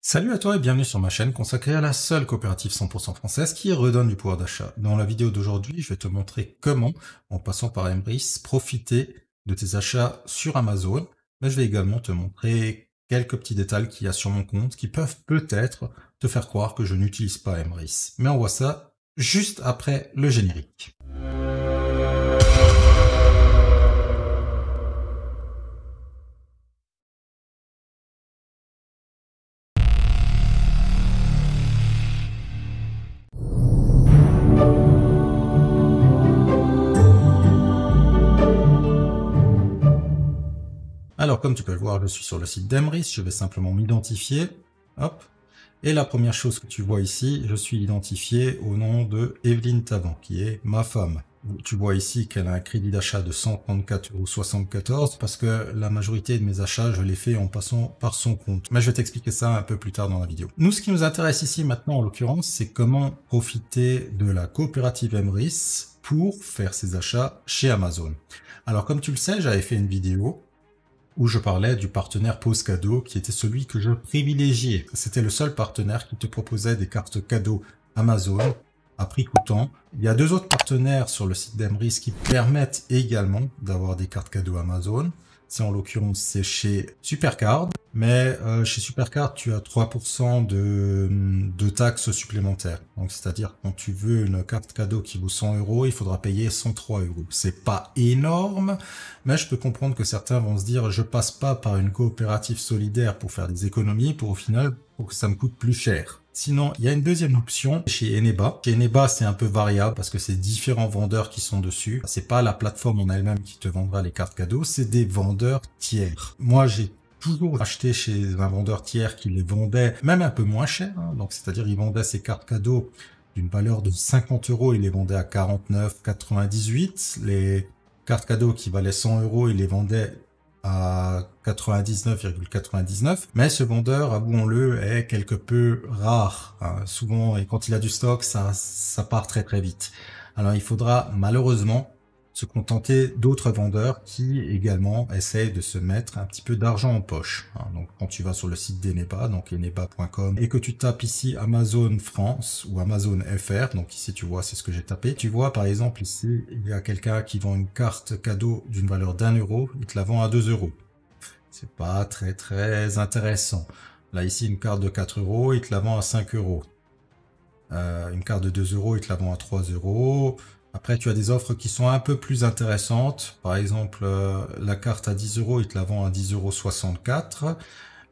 Salut à toi et bienvenue sur ma chaîne consacrée à la seule coopérative 100% française qui redonne du pouvoir d'achat. Dans la vidéo d'aujourd'hui, je vais te montrer comment, en passant par Emrys, profiter de tes achats sur Amazon. Mais je vais également te montrer quelques petits détails qu'il y a sur mon compte qui peuvent peut-être te faire croire que je n'utilise pas Emrys. Mais on voit ça juste après le générique. Alors, comme tu peux le voir, je suis sur le site d'Emrys, je vais simplement m'identifier, hop. Et la première chose que tu vois ici, je suis identifié au nom de Evelyne Tavan, qui est ma femme. Tu vois ici qu'elle a un crédit d'achat de 134,74 € parce que la majorité de mes achats, je les fais en passant par son compte. Mais je vais t'expliquer ça un peu plus tard dans la vidéo. Nous, ce qui nous intéresse ici maintenant, en l'occurrence, c'est comment profiter de la coopérative Emrys pour faire ses achats chez Amazon. Alors, comme tu le sais, j'avais fait une vidéo où je parlais du partenaire Pause Cadeau, qui était celui que je privilégiais. C'était le seul partenaire qui te proposait des cartes cadeaux Amazon à prix coûtant. Il y a deux autres partenaires sur le site d'Emrys qui permettent également d'avoir des cartes cadeaux Amazon. C'est en l'occurrence, c'est chez Supercard. Mais chez Supercard, tu as 3% de taxes supplémentaires. Donc, c'est-à-dire, quand tu veux une carte cadeau qui vaut 100 €, il faudra payer 103 €. C'est pas énorme, mais je peux comprendre que certains vont se dire, je passe pas par une coopérative solidaire pour faire des économies, pour au final, pour que ça me coûte plus cher. Sinon, il y a une deuxième option chez Eneba. Chez Eneba, c'est un peu variable parce que c'est différents vendeurs qui sont dessus. C'est pas la plateforme en elle-même qui te vendra les cartes cadeaux, c'est des vendeurs tiers. Moi, j'ai toujours acheté chez un vendeur tiers qui les vendait même un peu moins cher. Hein. Donc, c'est-à-dire, il vendait ses cartes cadeaux d'une valeur de 50 €, il les vendait à 49,98 €. Les cartes cadeaux qui valaient 100 €, il les vendait à 99,99 €. Mais ce vendeur, avouons-le, est quelque peu rare. Hein. Souvent, et quand il a du stock, ça part très très vite. Alors, il faudra malheureusement se contenter d'autres vendeurs qui également essayent de se mettre un petit peu d'argent en poche. Donc quand tu vas sur le site d'Eneba, donc eneba.com, et que tu tapes ici Amazon France ou Amazon FR, donc ici tu vois c'est ce que j'ai tapé, tu vois par exemple ici il y a quelqu'un qui vend une carte cadeau d'une valeur d'1 €, il te la vend à 2 €. C'est pas très très intéressant. Là ici une carte de 4 €, il te la vend à 5 €. Une carte de 2 €, il te la vend à 3 €. Après, tu as des offres qui sont un peu plus intéressantes. Par exemple, la carte à 10 €, il te la vend à 10,64 €.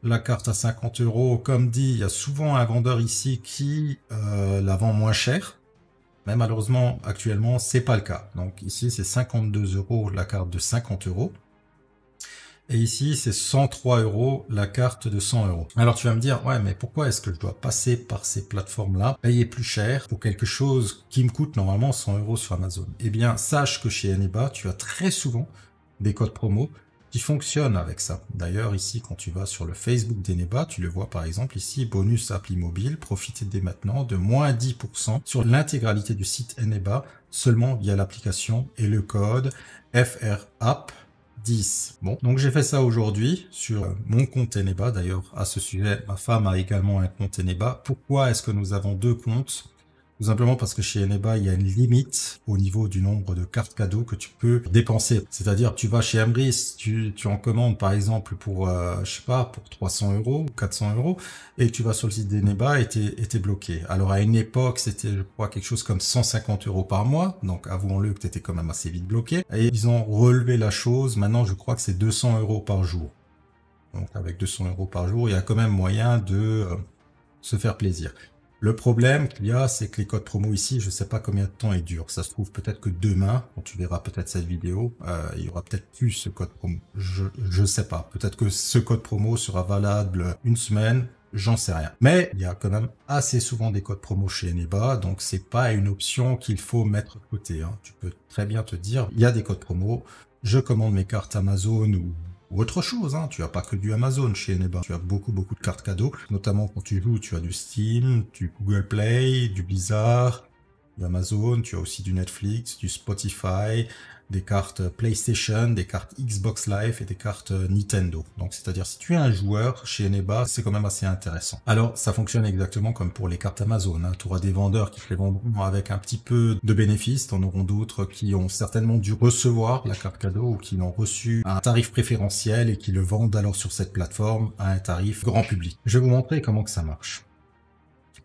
La carte à 50 €, comme dit, il y a souvent un vendeur ici qui la vend moins cher. Mais malheureusement, actuellement, c'est pas le cas. Donc ici, c'est 52 € la carte de 50 €. Et ici, c'est 103 € la carte de 100 €. Alors tu vas me dire, ouais, mais pourquoi est-ce que je dois passer par ces plateformes-là, payer plus cher pour quelque chose qui me coûte normalement 100 € sur Amazon? Eh bien, sache que chez Eneba, tu as très souvent des codes promo qui fonctionnent avec ça. D'ailleurs, ici, quand tu vas sur le Facebook d'Eneba, tu le vois par exemple ici, bonus appli mobile, profitez dès maintenant de moins 10% sur l'intégralité du site Eneba, seulement via l'application et le code FRAP. 10. Bon, donc j'ai fait ça aujourd'hui sur mon compte Eneba. D'ailleurs, à ce sujet, ma femme a également un compte Eneba. Pourquoi est-ce que nous avons deux comptes? Tout simplement parce que chez Eneba, il y a une limite au niveau du nombre de cartes cadeaux que tu peux dépenser. C'est-à-dire, tu vas chez Emrys, tu en commandes par exemple pour, je sais pas, pour 300 € ou 400 €, et tu vas sur le site d'Eneba et t'es bloqué. Alors à une époque, c'était, je crois, quelque chose comme 150 € par mois. Donc avouons-le que tu étais quand même assez vite bloqué. Et ils ont relevé la chose. Maintenant, je crois que c'est 200 € par jour. Donc avec 200 € par jour, il y a quand même moyen de se faire plaisir. Le problème qu'il y a, c'est que les codes promo ici, je ne sais pas combien de temps ils durent. Ça se trouve peut-être que demain, quand tu verras peut-être cette vidéo, il y aura peut-être plus ce code promo. Je sais pas. Peut-être que ce code promo sera valable une semaine, j'en sais rien. Mais il y a quand même assez souvent des codes promo chez Eneba, donc c'est pas une option qu'il faut mettre de côté. Hein. Tu peux très bien te dire, il y a des codes promo, je commande mes cartes Amazon ou autre chose, hein. Tu n'as pas que du Amazon chez Eneba. Tu as beaucoup de cartes cadeaux, notamment quand tu joues, tu as du Steam, du Google Play, du Blizzard, du Amazon, tu as aussi du Netflix, du Spotify, des cartes PlayStation, des cartes Xbox Live et des cartes Nintendo. Donc c'est-à-dire si tu es un joueur chez Eneba, c'est quand même assez intéressant. Alors ça fonctionne exactement comme pour les cartes Amazon, hein. Tu auras des vendeurs qui te les vendront avec un petit peu de bénéfices, t'en auront d'autres qui ont certainement dû recevoir la carte cadeau ou qui l'ont reçu à un tarif préférentiel et qui le vendent alors sur cette plateforme à un tarif grand public. Je vais vous montrer comment que ça marche.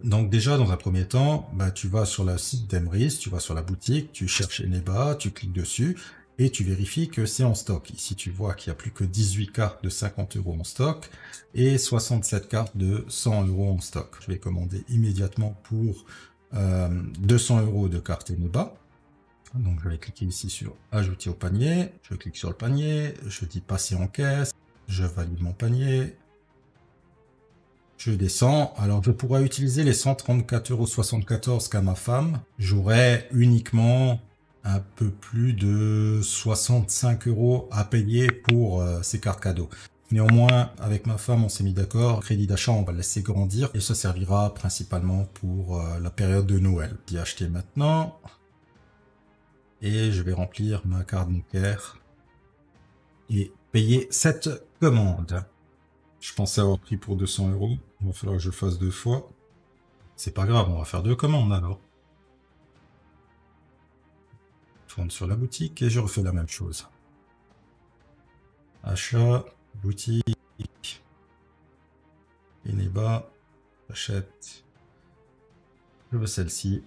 Donc déjà, dans un premier temps, tu vas sur le site d'Emrys, tu vas sur la boutique, tu cherches Eneba, tu cliques dessus et tu vérifies que c'est en stock. Ici, tu vois qu'il n'y a plus que 18 cartes de 50 € en stock et 67 cartes de 100 € en stock. Je vais commander immédiatement pour 200 € de cartes Eneba. Donc je vais cliquer ici sur ajouter au panier, je clique sur le panier, je dis passer en caisse, je valide mon panier. Je descends, alors je pourrais utiliser les 134,74 € qu'a ma femme. J'aurais uniquement un peu plus de 65 € à payer pour ces cartes cadeaux. Néanmoins, avec ma femme, on s'est mis d'accord. Crédit d'achat, on va le laisser grandir et ça servira principalement pour la période de Noël. J'ai acheté maintenant et je vais remplir ma carte bancaire et payer cette commande. Je pensais avoir pris pour 200 €. Il va falloir que je le fasse 2 fois. C'est pas grave, on va faire 2 commandes alors. Je rentre sur la boutique et je refais la même chose. Achat, boutique, Eneba, j'achète. Je veux celle-ci.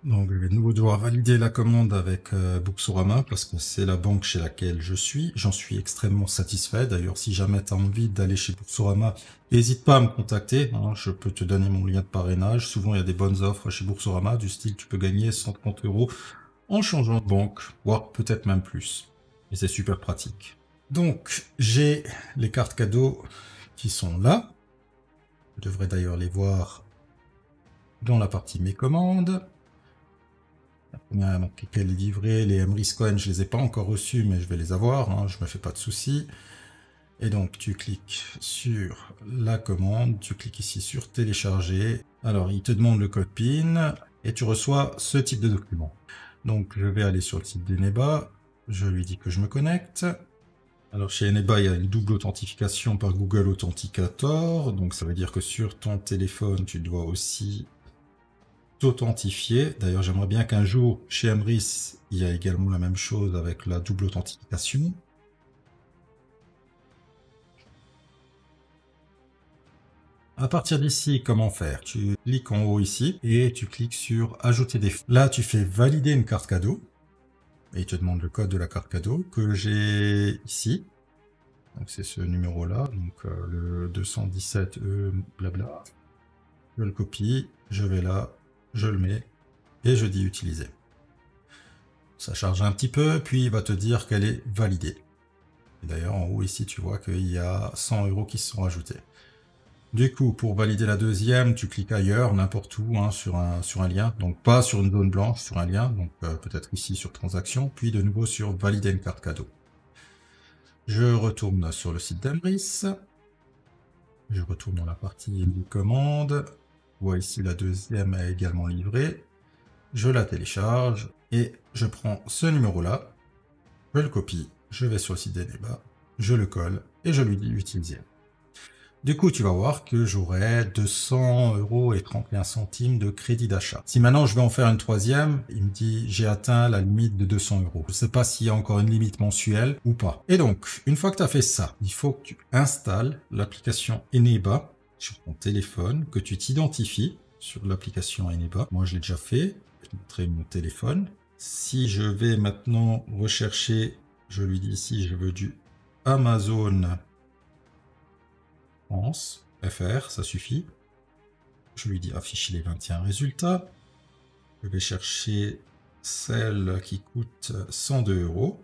Donc je vais de nouveau devoir valider la commande avec Boursorama parce que c'est la banque chez laquelle je suis. J'en suis extrêmement satisfait. D'ailleurs, si jamais tu as envie d'aller chez Boursorama, n'hésite pas à me contacter, hein. Je peux te donner mon lien de parrainage. Souvent, il y a des bonnes offres chez Boursorama, du style tu peux gagner 130 € en changeant de banque, voire peut-être même plus. Et c'est super pratique. Donc, j'ai les cartes cadeaux qui sont là. Je devrais d'ailleurs les voir dans la partie mes commandes. La première a marqué qu'elle est livrée. Les Emrys Cohen, je les ai pas encore reçus, mais je vais les avoir, hein, je me fais pas de soucis. Et donc, tu cliques sur la commande, tu cliques ici sur télécharger. Alors, il te demande le code PIN et tu reçois ce type de document. Donc, je vais aller sur le site d'Eneba. Je lui dis que je me connecte. Alors, chez Eneba, il y a une double authentification par Google Authenticator. Donc, ça veut dire que sur ton téléphone, tu dois aussi t'authentifier. D'ailleurs, j'aimerais bien qu'un jour, chez Emrys, il y a également la même chose avec la double authentification. À partir d'ici, comment faire? Tu cliques en haut ici et tu cliques sur ajouter des fonds. Là, tu fais valider une carte cadeau et il te demande le code de la carte cadeau que j'ai ici. Donc, c'est ce numéro-là, donc le 217E, blabla. Je le copie, je vais là, je le mets et je dis utiliser. Ça charge un petit peu, puis il va te dire qu'elle est validée. D'ailleurs, en haut ici, tu vois qu'il y a 100 € qui se sont rajoutés. Du coup, pour valider la deuxième, tu cliques ailleurs, n'importe où, hein, sur un lien. Donc pas sur une zone blanche, sur un lien. Donc peut-être ici sur transaction, puis de nouveau sur valider une carte cadeau. Je retourne sur le site d'Emrys. Je retourne dans la partie de commande. Je vois ici la deuxième est également livrée. Je la télécharge et je prends ce numéro-là. Je le copie. Je vais sur le site d'Eneba. Je le colle et je lui dis utiliser. Du coup, tu vas voir que j'aurai 200,31 € de crédit d'achat. Si maintenant je vais en faire une troisième, il me dit j'ai atteint la limite de 200 €. Je ne sais pas s'il y a encore une limite mensuelle ou pas. Et donc, une fois que tu as fait ça, il faut que tu installes l'application Eneba sur ton téléphone, que tu t'identifies sur l'application Eneba. Moi, je l'ai déjà fait. Je vais montrer mon téléphone. Si je vais maintenant rechercher, je lui dis ici, je veux du Amazon France, FR, ça suffit. Je lui dis afficher les 21 résultats. Je vais chercher celle qui coûte 102 €.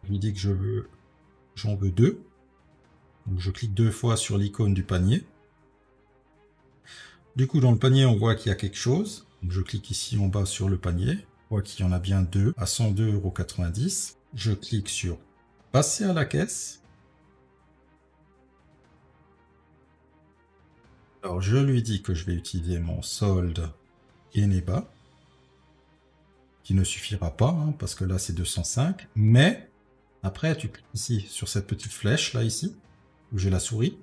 Je lui dis que j'en veux 2. Donc je clique 2 fois sur l'icône du panier. Du coup, dans le panier, on voit qu'il y a quelque chose. Donc je clique ici en bas sur le panier. On voit qu'il y en a bien 2 à 102,90 €. Je clique sur passer à la caisse. Alors, je lui dis que je vais utiliser mon solde Eneba, qui ne suffira pas, hein, parce que là, c'est 205. Mais, après, tu cliques ici, sur cette petite flèche, là, ici, où j'ai la souris.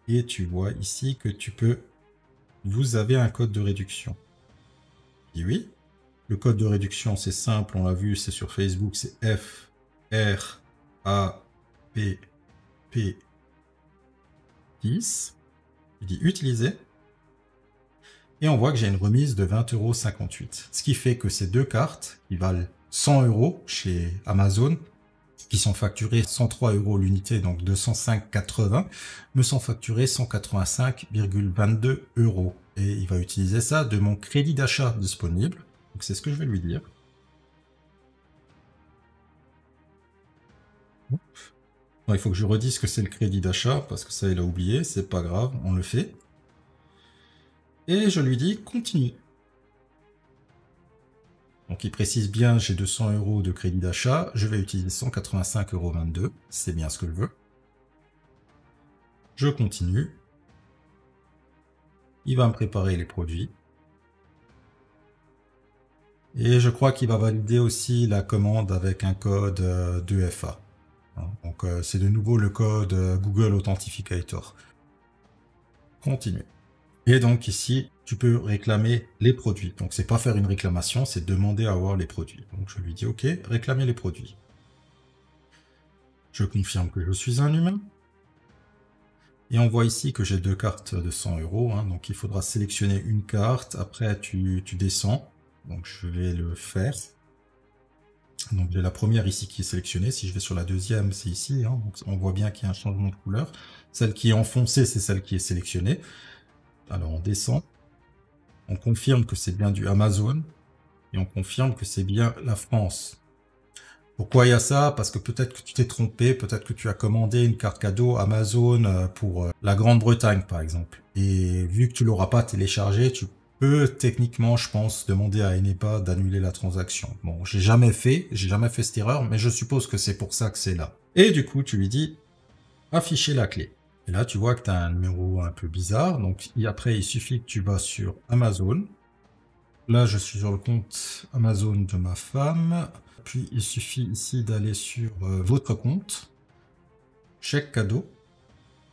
Et tu vois ici que tu peux... Vous avez un code de réduction. Et oui, le code de réduction, c'est simple, on l'a vu, c'est sur Facebook, c'est F, R, A, P, P, 10. Je dis utiliser. Et on voit que j'ai une remise de 20,58 €. Ce qui fait que ces deux cartes, qui valent 100 € chez Amazon, qui sont facturées 103 € l'unité, donc 205,80, me sont facturées 185,22 €. Et il va utiliser ça de mon crédit d'achat disponible. Donc c'est ce que je vais lui dire. Bon, il faut que je redise que c'est le crédit d'achat, parce que ça il a oublié, c'est pas grave, on le fait. Et je lui dis continue. Donc il précise bien, j'ai 200 € de crédit d'achat, je vais utiliser 185,22 €, c'est bien ce que je veux. Je continue. Il va me préparer les produits. Et je crois qu'il va valider aussi la commande avec un code 2FA. Donc c'est de nouveau le code Google Authenticator. Continue. Et donc ici, tu peux réclamer les produits. Donc c'est pas faire une réclamation, c'est demander à avoir les produits. Donc je lui dis OK, réclamer les produits. Je confirme que je suis un humain. Et on voit ici que j'ai deux cartes de 100 €. Hein, donc il faudra sélectionner une carte. Après tu descends. Donc je vais le faire. Donc j'ai la première ici qui est sélectionnée. Si je vais sur la deuxième, c'est ici. Hein, donc on voit bien qu'il y a un changement de couleur. Celle qui est enfoncée, c'est celle qui est sélectionnée. Alors on descend. On confirme que c'est bien du Amazon. Et on confirme que c'est bien la France. Pourquoi il y a ça? Parce que peut-être que tu t'es trompé, peut-être que tu as commandé une carte cadeau Amazon pour la Grande-Bretagne par exemple. Et vu que tu l'auras pas téléchargé, tu peux techniquement, je pense, demander à Eneba d'annuler la transaction. Bon, j'ai jamais fait cette erreur, mais je suppose que c'est pour ça que c'est là. Et du coup, tu lui dis afficher la clé. Et là, tu vois que tu as un numéro un peu bizarre. Donc après, il suffit que tu vas sur Amazon. Là, je suis sur le compte Amazon de ma femme. Puis, il suffit ici d'aller sur votre compte, chèque cadeau,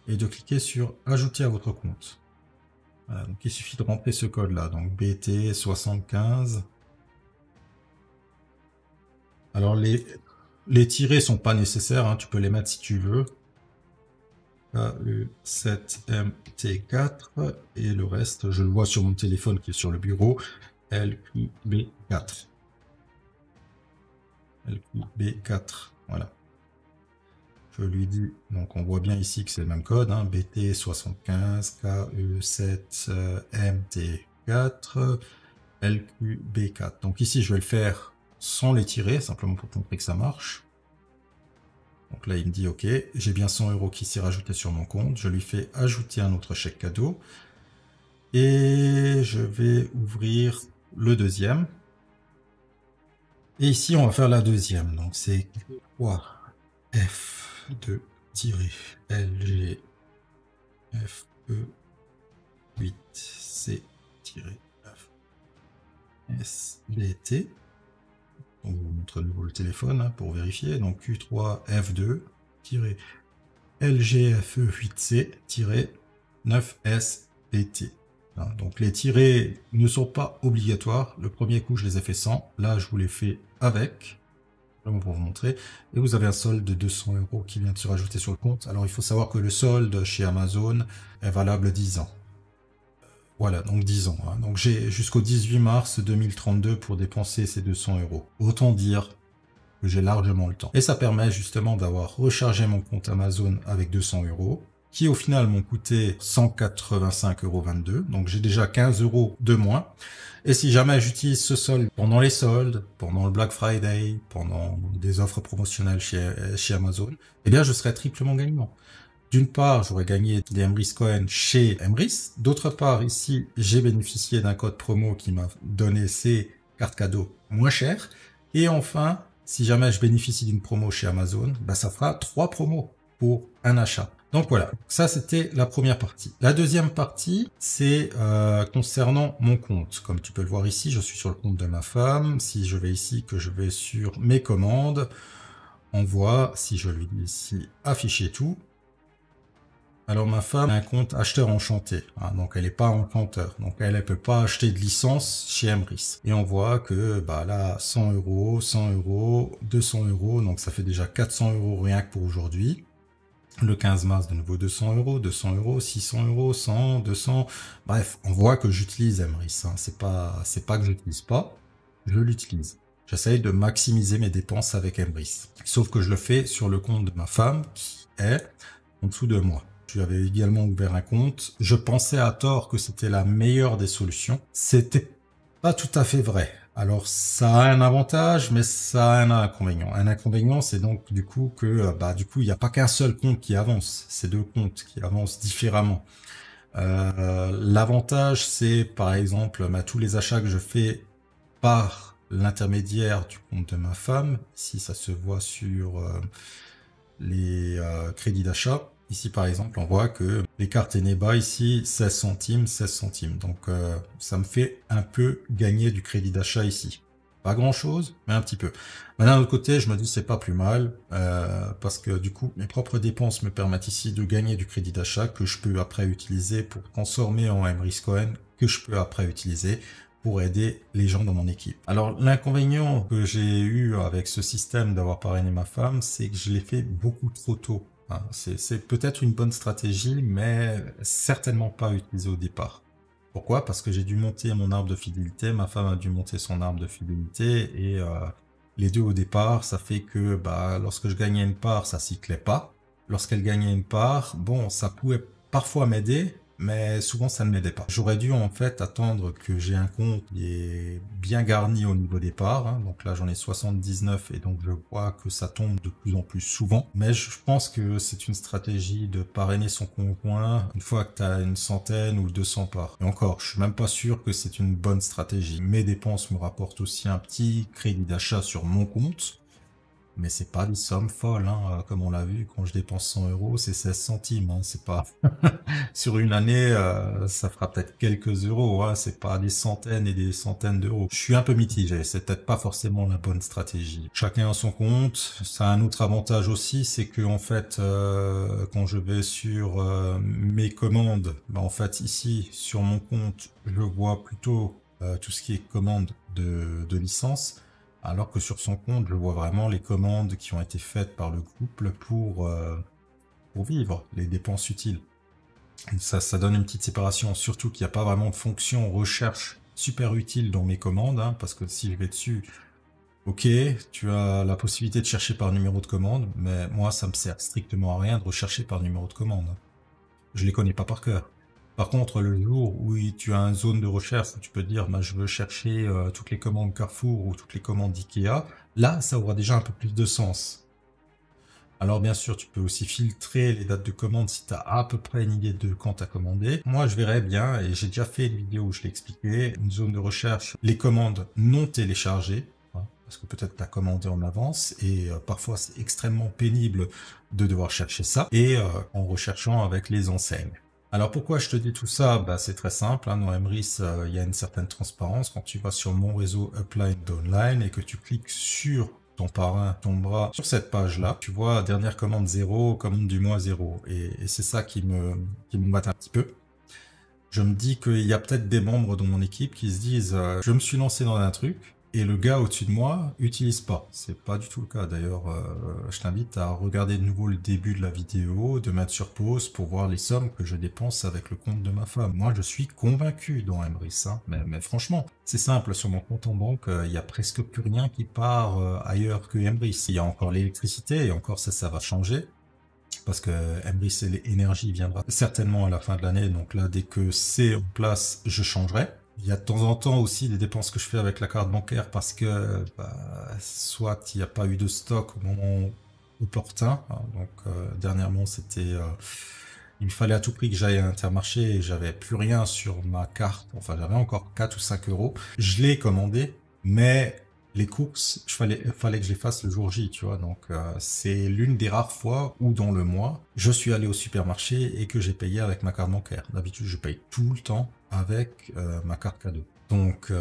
et de cliquer sur ajouter à votre compte. Voilà, donc il suffit de rentrer ce code-là, donc BT75. Alors, les tirets sont pas nécessaires, hein, tu peux les mettre si tu veux. KE7MT4, et le reste, je le vois sur mon téléphone qui est sur le bureau, LQB4. LQB4, voilà. Je lui dis, donc on voit bien ici que c'est le même code, hein, BT75, KE7MT4, LQB4. Donc ici, je vais le faire sans les tirer, simplement pour montrer que ça marche. Donc là, il me dit, OK, j'ai bien 100 € qui s'est rajouté sur mon compte. Je lui fais ajouter un autre chèque cadeau. Et je vais ouvrir le deuxième. Et ici, on va faire la deuxième. Donc, c'est F2-LG FE8C-9SBT. On vous montre de nouveau le téléphone hein, pour vérifier. Donc, Q3F2-LGFE8C-9SBT. Donc les tirés ne sont pas obligatoires. Le premier coup, je les ai fait sans. Là, je vous les fais avec. Pour vous montrer. Et vous avez un solde de 200 € qui vient de se rajouter sur le compte. Alors, il faut savoir que le solde chez Amazon est valable 10 ans. Voilà, donc 10 ans. Hein. Donc j'ai jusqu'au 18 mars 2032 pour dépenser ces 200 €. Autant dire que j'ai largement le temps. Et ça permet justement d'avoir rechargé mon compte Amazon avec 200 €. Qui au final m'ont coûté 185,22 €. Donc j'ai déjà 15 € de moins. Et si jamais j'utilise ce solde pendant les soldes, pendant le Black Friday, pendant des offres promotionnelles chez Amazon, eh bien je serai triplement gagnant. D'une part, j'aurais gagné des Emrys Coin chez Emrys. D'autre part, ici, j'ai bénéficié d'un code promo qui m'a donné ces cartes cadeaux moins chères. Et enfin, si jamais je bénéficie d'une promo chez Amazon, bah, ça fera 3 promos pour un achat. Donc voilà, ça c'était la première partie. La deuxième partie, c'est concernant mon compte. Comme tu peux le voir ici, je suis sur le compte de ma femme. Si je vais ici, que je vais sur mes commandes, on voit, si je lui dis ici afficher tout, alors ma femme a un compte acheteur enchanté, hein, donc elle n'est pas enchanteur, donc elle ne peut pas acheter de licence chez Emrys. Et on voit que bah là 100 €, 100 €, 200 €, donc ça fait déjà 400 € rien que pour aujourd'hui. Le 15 mars de nouveau 200 €, 200 €, 600 €, 100, 200, bref, on voit que j'utilise Emrys, hein. C'est pas que je l'utilise pas, je l'utilise. J'essaye de maximiser mes dépenses avec Emrys. Sauf que je le fais sur le compte de ma femme qui est en dessous de moi. Je avais également ouvert un compte. Je pensais à tort que c'était la meilleure des solutions. C'était pas tout à fait vrai. Alors ça a un avantage, mais ça a un inconvénient. Un inconvénient, c'est donc du coup que il n'y a pas qu'un seul compte qui avance. C'est 2 comptes qui avancent différemment. L'avantage, c'est par exemple tous les achats que je fais par l'intermédiaire du compte de ma femme. Ici, ça se voit sur les crédits d'achat. Ici, par exemple, on voit que les cartes Eneba, ici, 16 centimes, 16 centimes. Donc, ça me fait un peu gagner du crédit d'achat ici. Pas grand-chose, mais un petit peu. Mais d'un autre côté, je me dis, c'est pas plus mal, parce que du coup, mes propres dépenses me permettent ici de gagner du crédit d'achat que je peux après utiliser pour transformer en Emrys Coin, que je peux après utiliser pour aider les gens dans mon équipe. Alors, l'inconvénient que j'ai eu avec ce système d'avoir parrainé ma femme, c'est que je l'ai fait beaucoup trop tôt. C'est peut-être une bonne stratégie, mais certainement pas utilisée au départ. Pourquoi? Parce que j'ai dû monter mon arbre de fidélité, ma femme a dû monter son arbre de fidélité, et les deux au départ, ça fait que lorsque je gagnais une part, ça cyclait pas. Lorsqu'elle gagnait une part, bon, ça pouvait parfois m'aider, mais souvent ça ne m'aidait pas. J'aurais dû en fait attendre que j'ai un compte qui est bien garni au niveau des parts, hein. Donc là j'en ai 79 et donc je vois que ça tombe de plus en plus souvent. Mais je pense que c'est une stratégie de parrainer son conjoint une fois que tu as une centaine ou 200 parts. Et encore, je suis même pas sûr que c'est une bonne stratégie. Mes dépenses me rapportent aussi un petit crédit d'achat sur mon compte. Mais c'est pas des sommes folles, hein. Comme on l'a vu, quand je dépense 100 €, c'est 16 centimes, hein. C'est pas sur une année, ça fera peut-être quelques euros, hein. C'est pas des centaines et des centaines d'euros. Je suis un peu mitigé, c'est peut-être pas forcément la bonne stratégie. Chacun a son compte. Ça a un autre avantage aussi, c'est que en fait, quand je vais sur mes commandes, en fait ici sur mon compte, je vois plutôt tout ce qui est commande de licence. Alors que sur son compte, je vois vraiment les commandes qui ont été faites par le couple pour vivre, les dépenses utiles. Ça donne une petite séparation, surtout qu'il n'y a pas vraiment de fonction recherche super utile dans mes commandes, hein, parce que si je vais dessus, ok, tu as la possibilité de chercher par numéro de commande, mais moi, ça me sert strictement à rien de rechercher par numéro de commande. Je les connais pas par cœur. Par contre, le jour où tu as une zone de recherche où tu peux dire je veux chercher toutes les commandes Carrefour ou toutes les commandes Ikea, là, ça aura déjà un peu plus de sens. Alors bien sûr, tu peux aussi filtrer les dates de commande si tu as à peu près une idée de quand tu as commandé. Moi, je verrais bien, et j'ai déjà fait une vidéo où je l'ai expliqué, une zone de recherche, les commandes non téléchargées, parce que peut-être tu as commandé en avance, et parfois c'est extrêmement pénible de devoir chercher ça, et en recherchant avec les enseignes. Alors pourquoi je te dis tout ça? C'est très simple, hein. Dans Emrys, il y a une certaine transparence. Quand tu vas sur mon réseau Upline Downline et que tu cliques sur ton parrain, tombera sur cette page-là, tu vois dernière commande 0, commande du mois 0. Et c'est ça qui me batte un petit peu. Je me dis qu'il y a peut-être des membres de mon équipe qui se disent je me suis lancé dans un truc, et le gars au-dessus de moi utilise pas. C'est pas du tout le cas. D'ailleurs, je t'invite à regarder de nouveau le début de la vidéo, de mettre sur pause pour voir les sommes que je dépense avec le compte de ma femme. Moi, je suis convaincu dans Emrys, hein. Mais franchement, c'est simple. Sur mon compte en banque, il y a presque plus rien qui part ailleurs que Emrys. Il y a encore l'électricité, et encore ça va changer. Parce que Emrys et l'énergie viendra certainement à la fin de l'année. Donc là, dès que c'est en place, je changerai. Il y a de temps en temps aussi des dépenses que je fais avec la carte bancaire parce que soit il n'y a pas eu de stock au moment opportun. Donc dernièrement, c'était il me fallait à tout prix que j'aille à Intermarché et j'avais plus rien sur ma carte. Enfin, j'avais encore 4 ou 5 euros. Je l'ai commandé, mais les courses, fallait que je les fasse le jour J, tu vois. Donc, c'est l'une des rares fois où dans le mois, je suis allé au supermarché et que j'ai payé avec ma carte bancaire. D'habitude, je paye tout le temps avec ma carte cadeau. Donc,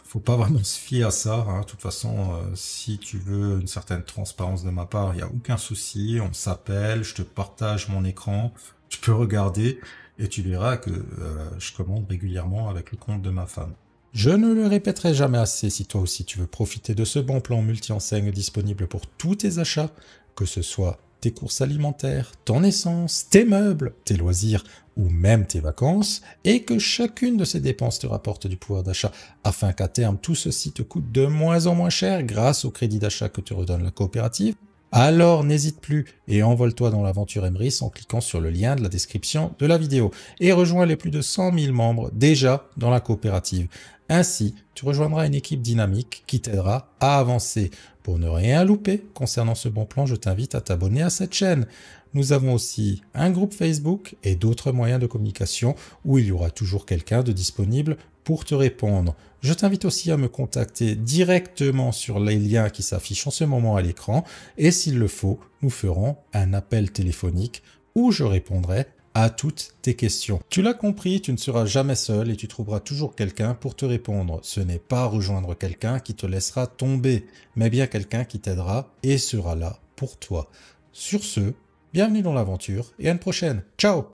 faut pas vraiment se fier à ça, hein. De toute façon, si tu veux une certaine transparence de ma part, il n'y a aucun souci. On s'appelle, je te partage mon écran, tu peux regarder et tu verras que je commande régulièrement avec le compte de ma femme. Je ne le répéterai jamais assez, si toi aussi tu veux profiter de ce bon plan multi-enseigne disponible pour tous tes achats, que ce soit tes courses alimentaires, ton essence, tes meubles, tes loisirs ou même tes vacances, et que chacune de ces dépenses te rapporte du pouvoir d'achat, afin qu'à terme tout ceci te coûte de moins en moins cher grâce au crédit d'achat que te redonne la coopérative, alors n'hésite plus et envole-toi dans l'aventure Emrys en cliquant sur le lien de la description de la vidéo et rejoins les plus de 100 000 membres déjà dans la coopérative. Ainsi, tu rejoindras une équipe dynamique qui t'aidera à avancer. Pour ne rien louper concernant ce bon plan, je t'invite à t'abonner à cette chaîne. Nous avons aussi un groupe Facebook et d'autres moyens de communication où il y aura toujours quelqu'un de disponible pour te répondre. Je t'invite aussi à me contacter directement sur les liens qui s'affichent en ce moment à l'écran et s'il le faut, nous ferons un appel téléphonique où je répondrai à toutes tes questions. Tu l'as compris, tu ne seras jamais seul et tu trouveras toujours quelqu'un pour te répondre. Ce n'est pas rejoindre quelqu'un qui te laissera tomber, mais bien quelqu'un qui t'aidera et sera là pour toi. Sur ce, bienvenue dans l'aventure et à une prochaine. Ciao!